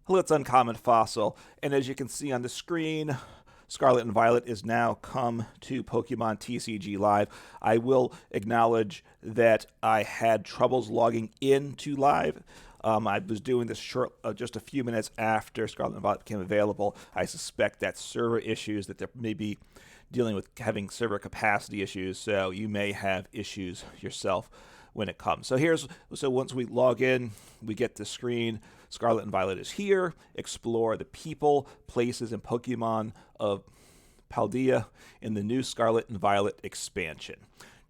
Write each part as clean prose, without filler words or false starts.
Hello, it's Uncommon Fossil, and as you can see on the screen, Scarlet and Violet is now come to Pokemon TCG Live. I will acknowledge that I had troubles logging into Live. I was doing this just a few minutes after Scarlet and Violet became available. I suspect that's server issues, that they're maybe dealing with having server capacity issues, so you may have issues yourself when it comes. So once we log in, we get the screen. Scarlet and Violet is here. Explore the people, places, and Pokemon of Paldea in the new Scarlet and Violet expansion.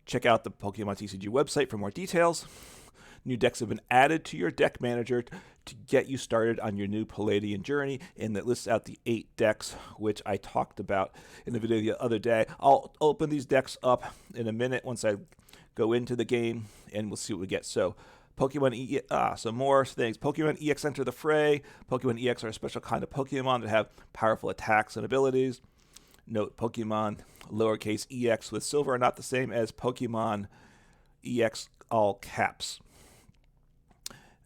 Check out the Pokemon TCG website for more details. New decks have been added to your deck manager to get you started on your new Palladian journey, and that lists out the 8 decks, which I talked about in the video the other day. I'll open these decks up in a minute once I go into the game, and we'll see what we get. So some more things. Pokemon EX enter the fray. Pokemon EX are a special kind of Pokemon that have powerful attacks and abilities. Note, Pokemon lowercase EX with silver are not the same as Pokemon EX all caps.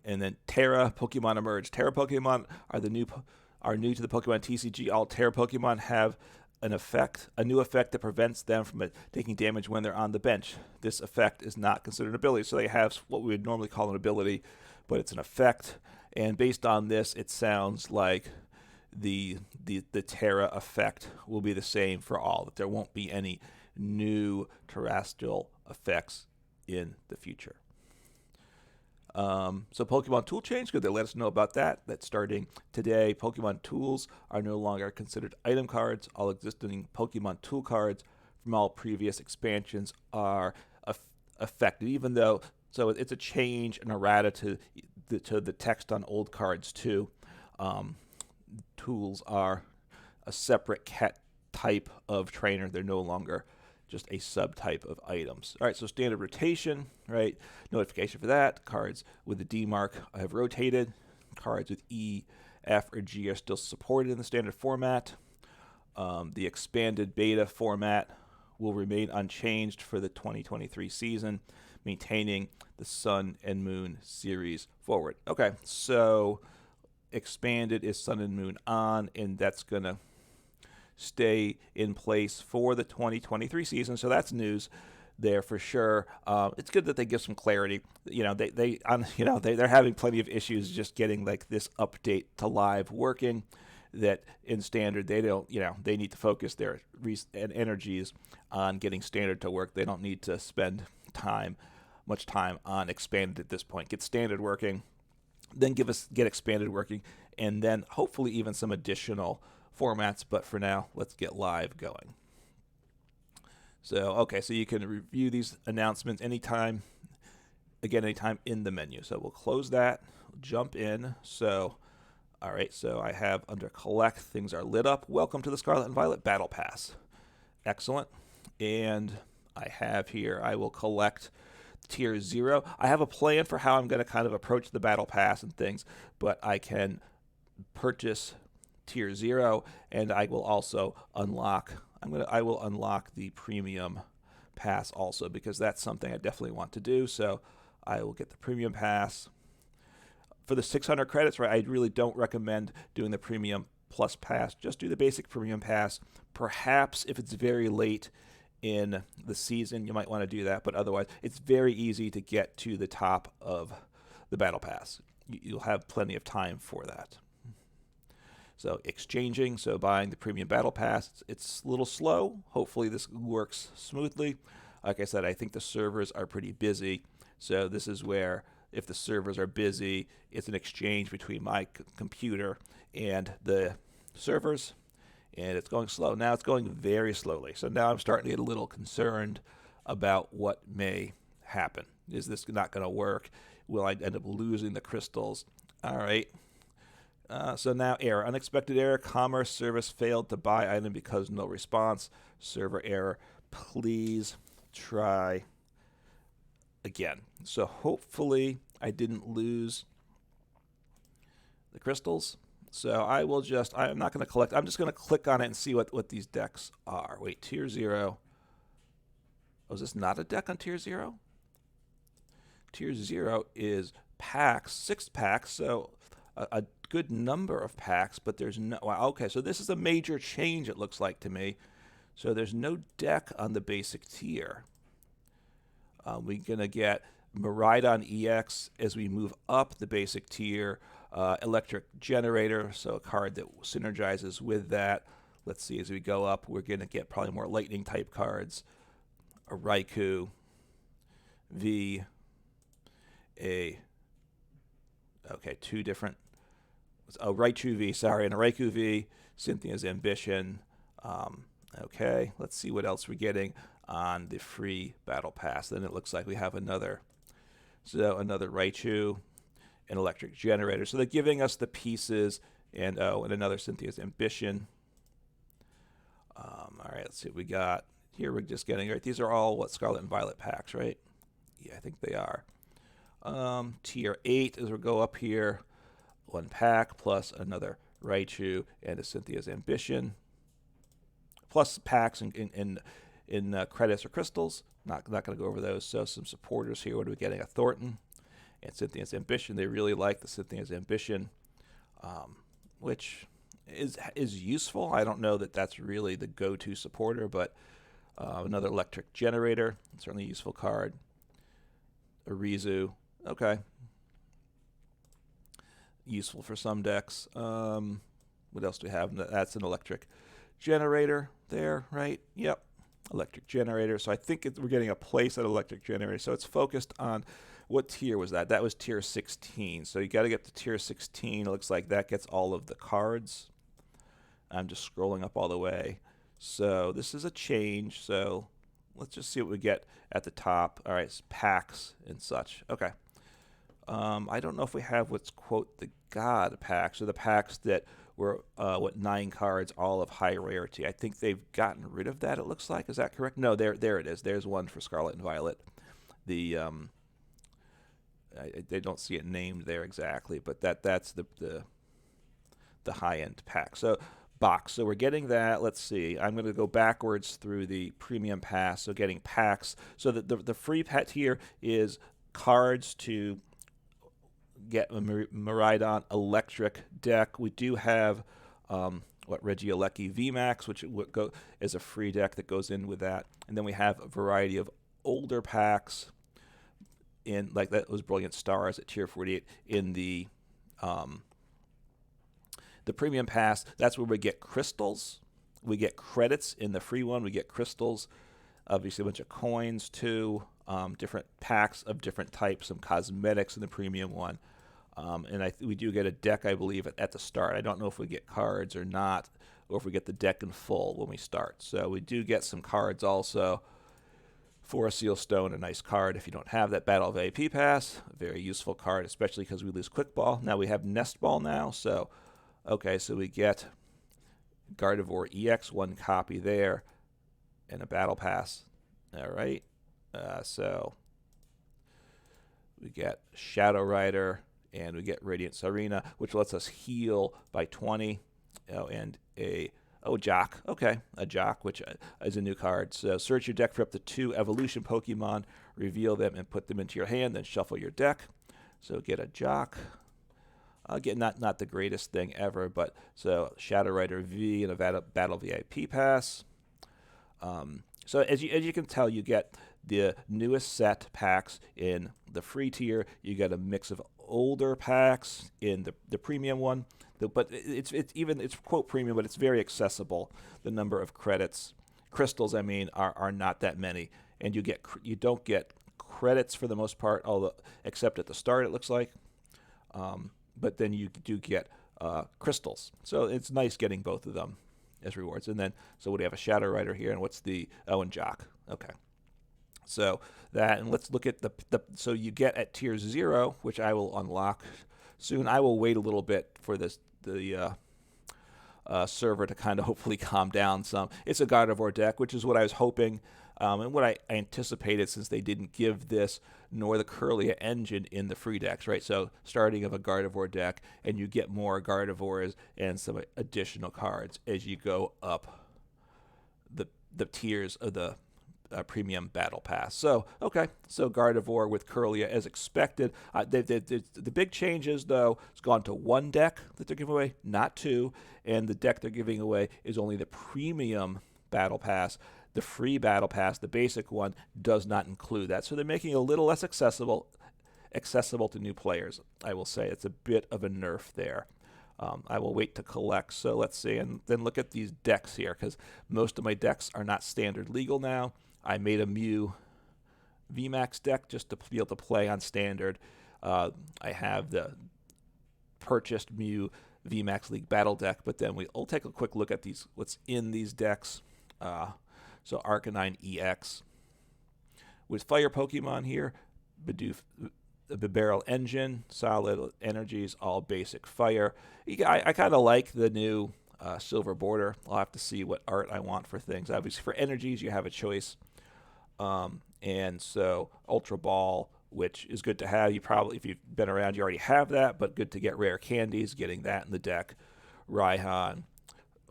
And then Terra Pokemon emerge. Terra Pokemon are new to the Pokemon TCG. All Terra Pokemon have a new effect that prevents them from taking damage when they're on the bench. This effect is not considered an ability, so they have what we would normally call an ability, but it's an effect. And based on this, it sounds like the Terra effect will be the same for all. That there won't be any new terrestrial effects in the future. So Pokemon tool change, good. They let us know about that. That's starting today. Pokemon tools are no longer considered item cards. All existing Pokemon tool cards from all previous expansions are affected, even though, so it's a change and errata to the text on old cards too. Tools are a separate cat type of trainer. They're no longer just a subtype of items. All right, so standard rotation, right? Notification for that. Cards with the D mark have rotated. Cards with E, F, or G are still supported in the standard format. The expanded beta format will remain unchanged for the 2023 season, maintaining the Sun and Moon series forward. Okay, so expanded is Sun and Moon on, and that's going to stay in place for the 2023 season. So that's news there for sure. It's good that they give some clarity. They're having plenty of issues just getting like this update to live working. That in standard they don't, they need to focus their energies on getting standard to work. They don't need to spend much time on expanded at this point. Get standard working, then get expanded working, and then hopefully even some additional formats, but for now, let's get live going. So you can review these announcements anytime in the menu. So we'll close that, jump in. So, all right, so I have under collect, things are lit up. Welcome to the Scarlet and Violet Battle Pass. Excellent. And I have here, I will collect Tier 0. I have a plan for how I'm going to kind of approach the Battle Pass and things, but I can purchase Tier 0, and I will also unlock the premium pass also, because that's something I definitely want to do. So I will get the premium pass for the 600 credits, right? I really don't recommend doing the premium plus pass. Just do the basic premium pass. Perhaps if it's very late in the season, you might want to do that, but otherwise it's very easy to get to the top of the battle pass. You'll have plenty of time for that. So exchanging, so buying the premium battle pass, it's a little slow. Hopefully this works smoothly. Like I said, I think the servers are pretty busy. So this is where, if the servers are busy, it's an exchange between my computer and the servers, and it's going slow. Now it's going very slowly. So now I'm starting to get a little concerned about what may happen. Is this not going to work? Will I end up losing the crystals? All right. So now error. Unexpected error. Commerce service failed to buy item because no response. Server error. Please try again. So hopefully I didn't lose the crystals. So I'm not going to collect. I'm just going to click on it and see what these decks are. Wait, Tier 0. Oh, is this not a deck on Tier 0? Tier 0 is packs, 6 packs. So a good number of packs, but there's no. Well, okay, so this is a major change. It looks like to me. So there's no deck on the basic tier. We're gonna get Maridon EX as we move up the basic tier. Electric Generator, so a card that synergizes with that. Let's see, as we go up, we're gonna get probably more lightning type cards. A Raikou V, two different. Oh, Raichu V, sorry, and a Raikou V, Cynthia's Ambition. Okay, let's see what else we're getting on the free battle pass. Then it looks like we have another Raichu, an Electric Generator. So they're giving us the pieces, and another Cynthia's Ambition. All right, let's see what we got here. We're just getting right. These are all Scarlet and Violet packs, right? Yeah, I think they are. Tier 8 as we go up here, 1 pack plus another Raichu and a Cynthia's Ambition, plus packs in credits or crystals. Not going to go over those. So some supporters here. What are we getting? A Thornton and Cynthia's Ambition. They really like the Cynthia's Ambition, which is useful. I don't know that that's really the go-to supporter, but another Electric Generator, certainly a useful card. A Rizu, okay, useful for some decks. What else do we have? That's an Electric Generator there, right? Yep, Electric Generator. So I think we're getting a place at Electric Generator. So it's focused on, what tier was that? That was tier 16. So you got to get to tier 16. It looks like that gets all of the cards. I'm just scrolling up all the way. So this is a change. So let's just see what we get at the top. All right, it's packs and such. Okay. I don't know if we have what's, quote, the God packs, or the packs that were, 9 cards, all of high rarity. I think they've gotten rid of that, it looks like. Is that correct? No, there it is. There's one for Scarlet and Violet. The they don't see it named there exactly, but that's the high-end pack. So box. So we're getting that. Let's see. I'm going to go backwards through the premium pass. So getting packs. So the free pet here is cards to get a Maridon Electric deck. We do have Regieleki VMAX, which is a free deck that goes in with that. And then we have a variety of older packs in, like that was Brilliant Stars at tier 48 in the premium pass. That's where we get crystals. We get credits in the free one. We get crystals, obviously a bunch of coins too, different packs of different types, some cosmetics in the premium one. And we do get a deck, I believe, at the start. I don't know if we get cards or not, or if we get the deck in full when we start. So we do get some cards also. For a Seal Stone, a nice card if you don't have that Battle VIP pass. A very useful card, especially because we lose Quick Ball. Now we have Nest Ball now, so okay, so we get Gardevoir EX, 1 copy there, and a Battle Pass. All right, so we get Shadow Rider, and we get Radiant Serena, which lets us heal by 20, and a Jock. Okay, a Jock, which is a new card. So search your deck for up to 2 evolution Pokemon, reveal them, and put them into your hand, then shuffle your deck. So get a Jock. Again, not the greatest thing ever, but so Shadow Rider V and a Battle VIP pass. So as you can tell, you get the newest set packs in the free tier. You get a mix of older packs in the premium one. But it's quote premium, but it's very accessible. The number of crystals, I mean, are not that many, and you don't get credits for the most part, except at the start it looks like. But then you do get crystals, so it's nice getting both of them as rewards. And then so we have a Shadow Rider here, and what's the and Jock? Okay, so that, and let's look at so you get at tier 0, which I will unlock soon. I will wait a little bit for the server to kind of hopefully calm down some. It's a Gardevoir deck, which is what I was hoping, and what I anticipated, since they didn't give this nor the Curlia engine in the free decks, right? So starting of a Gardevoir deck, and you get more Gardevoirs and some additional cards as you go up the tiers of the premium battle pass. So, okay, so Gardevoir with Curlia as expected. The big changes, though, it's gone to one deck that they're giving away, not two, and the deck they're giving away is only the premium battle pass. The free battle pass, the basic one, does not include that. So they're making it a little less accessible to new players. I will say it's a bit of a nerf there. I will wait to collect. So let's see, and then look at these decks here, because most of my decks are not standard legal now. I made a Mew VMAX deck just to be able to play on standard. I have the purchased Mew VMAX League Battle deck, but then we'll take a quick look at what's in these decks. So Arcanine EX with Fire Pokemon here, Bidoof, the Bibarel Engine, Solid Energies, all basic fire. I kind of like the new silver border. I'll have to see what art I want for things. Obviously, for energies, you have a choice. And so Ultra Ball, which is good to have. You probably, if you've been around, you already have that, but good to get rare candies, getting that in the deck. Raihan,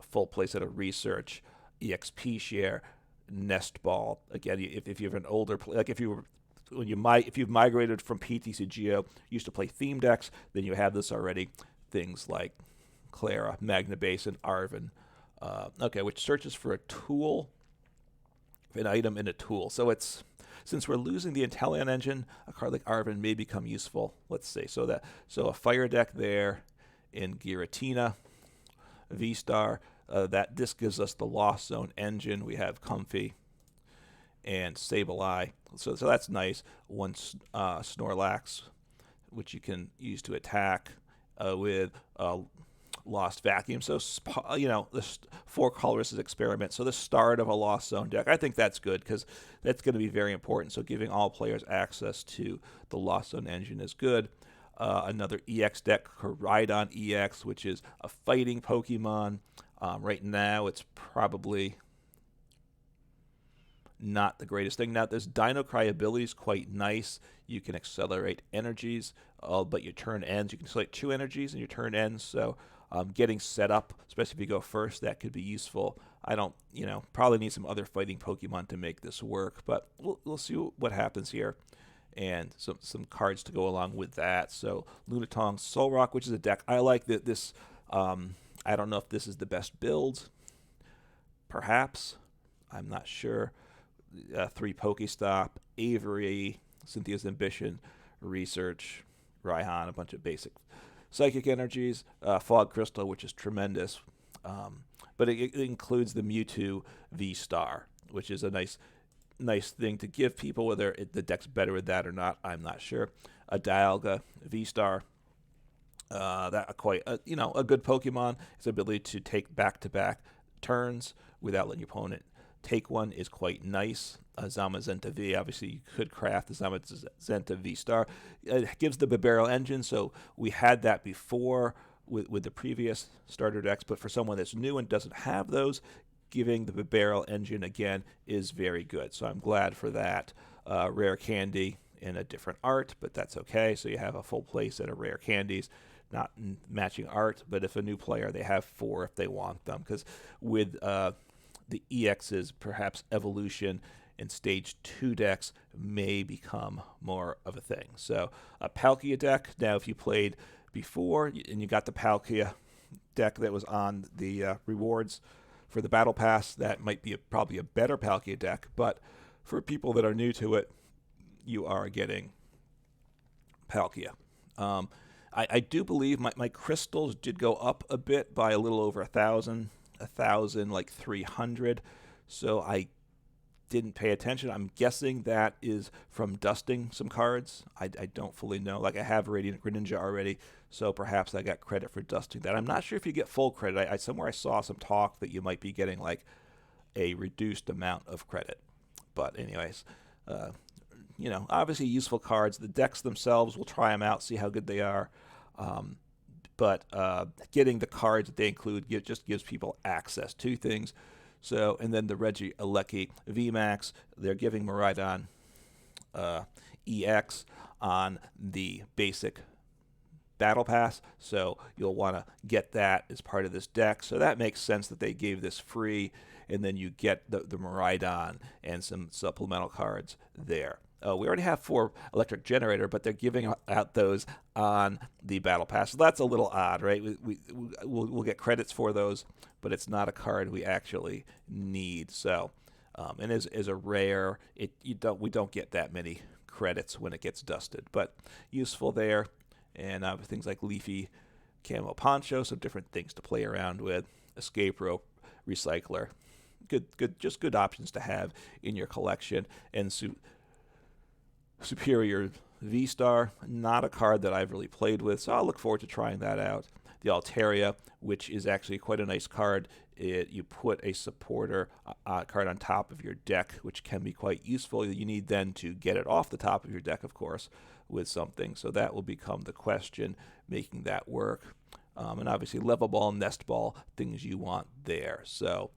full playset of Research, EXP Share, Nest Ball. Again, if you have an older, like if you've migrated from PT to Geo, used to play theme decks, then you have this already. Things like Clara, Magna Basin, Arven. Which searches for a tool, an item in a tool. So since we're losing the Inteleon engine, a card like Arven may become useful. Let's see. So a fire deck there in Giratina, V-Star. This gives us the Lost Zone engine. We have Comfy and Sableye. So that's nice. One Snorlax, which you can use to attack with Lost Vacuum. So, this 4 colors is experiment. So the start of a Lost Zone deck. I think that's good because that's going to be very important. So giving all players access to the Lost Zone engine is good. Another EX deck, Koraidon EX, which is a fighting Pokemon. Right now, it's probably not the greatest thing. Now, this Dino Cry ability is quite nice. You can accelerate energies, but your turn ends. You can select 2 energies and your turn ends. So getting set up, especially if you go first, that could be useful. I don't, probably need some other fighting Pokemon to make this work, but we'll see what happens here. And some cards to go along with that. So Lunatong Solrock, which is a deck I like. This I don't know if this is the best build. Perhaps. I'm not sure. 3 Pokestop, Avery, Cynthia's Ambition, Research, Raihan, a bunch of basic psychic energies, Fog Crystal, which is tremendous. But it includes the Mewtwo V-Star, which is a nice thing to give people. Whether the deck's better with that or not, I'm not sure. A Dialga V-Star. That a good Pokemon. Its ability to take back-to-back turns without letting your opponent take one is quite nice. Zamazenta V, obviously you could craft the Zamazenta V-Star. It gives the Bibarel engine, so we had that before with the previous starter decks, but for someone that's new and doesn't have those, giving the Bibarel engine again is very good. So I'm glad for that. Rare candy in a different art, but that's okay. So you have a full play set of rare candies, not matching art, but if a new player, they have 4 if they want them, because with the EX's perhaps evolution in stage 2 decks may become more of a thing. So a Palkia deck, now if you played before and you got the Palkia deck that was on the rewards for the Battle Pass, that might be probably a better Palkia deck, but for people that are new to it, you are getting Palkia. I do believe my crystals did go up a bit by a little over 1,000, like 300. So I didn't pay attention. I'm guessing that is from dusting some cards. I don't fully know. Like I have Radiant Greninja already, so perhaps I got credit for dusting that. I'm not sure if you get full credit. Somewhere I saw some talk that you might be getting like a reduced amount of credit. But anyways, obviously useful cards. The decks themselves, we'll try them out, see how good they are. But getting the cards that they include just gives people access to things. So, and then the Reggie Alecki VMAX, they're giving Miraidon EX on the basic Battle Pass, so you'll want to get that as part of this deck. So that makes sense that they gave this free, and then you get the Miraidon and some supplemental cards there. We already have 4 Electric Generator, but they're giving out those on the Battle Pass. So that's a little odd, right? We'll get credits for those, but it's not a card we actually need. So, and as a rare, we don't get that many credits when it gets dusted, but useful there. And things like Leafy Camo Poncho, some different things to play around with. Escape Rope, Recycler, just good options to have in your collection. And Superior V-Star, not a card that I've really played with, so I'll look forward to trying that out. The Altaria, which is actually quite a nice card. You put a supporter card on top of your deck, which can be quite useful. You need then to get it off the top of your deck, of course, with something. So that will become the question, making that work. And obviously, Level Ball, Nest Ball, things you want there. So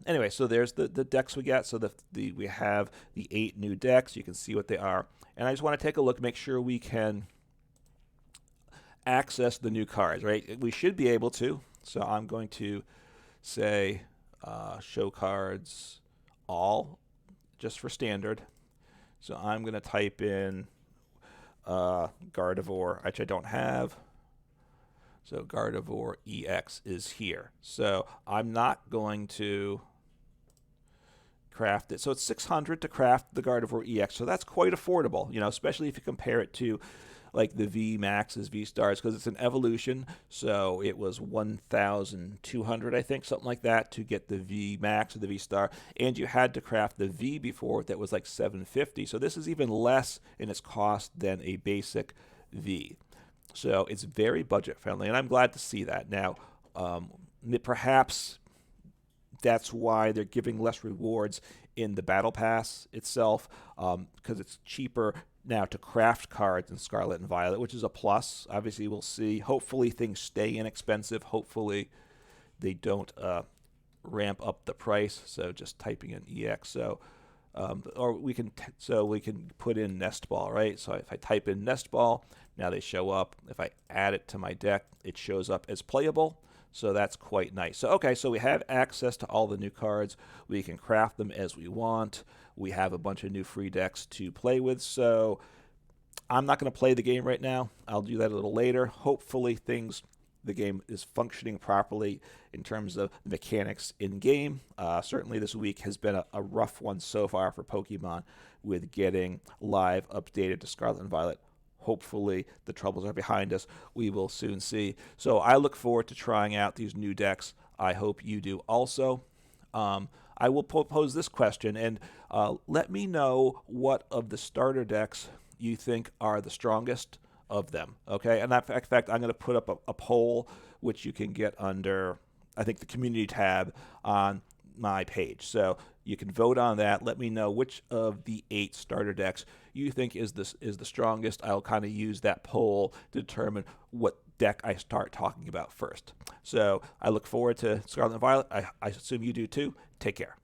anyway, so there's the decks we got. So we have the 8 new decks. You can see what they are. And I just want to take a look, make sure we can access the new cards, right? We should be able to. So I'm going to say show cards all, just for standard. So I'm going to type in Gardevoir, which I don't have. So Gardevoir EX is here. So I'm not going to craft it. So it's 600 to craft the Gardevoir EX. So that's quite affordable, especially if you compare it to like the V Maxes, V Stars, because it's an evolution. So it was 1,200, I think, something like that, to get the V Max or the V Star. And you had to craft the V before that was like 750. So this is even less in its cost than a basic V. So it's very budget friendly, and I'm glad to see that. Now, perhaps that's why they're giving less rewards in the Battle Pass itself, because it's cheaper now to craft cards in Scarlet and Violet, which is a plus. Obviously, we'll see. Hopefully, things stay inexpensive. Hopefully, they don't ramp up the price. So just typing in EX. So, or we can put in Nest Ball, right? So if I type in Nest Ball, now they show up. If I add it to my deck, it shows up as playable. So that's quite nice. So okay, so we have access to all the new cards. We can craft them as we want. We have a bunch of new free decks to play with. So I'm not going to play the game right now. I'll do that a little later. Hopefully the game is functioning properly in terms of the mechanics in game. Certainly this week has been a rough one so far for Pokemon with getting live updated to Scarlet and Violet. Hopefully the troubles are behind us. We will soon see. So I look forward to trying out these new decks. I hope you do also. I will pose this question, and let me know what of the starter decks you think are the strongest of them. Okay, and in fact, I'm going to put up a poll, which you can get under, I think, the community tab on my page. So you can vote on that. Let me know which of the 8 starter decks you think is the strongest. I'll kind of use that poll to determine what deck I start talking about first. So I look forward to Scarlet and Violet. I assume you do too. Take care.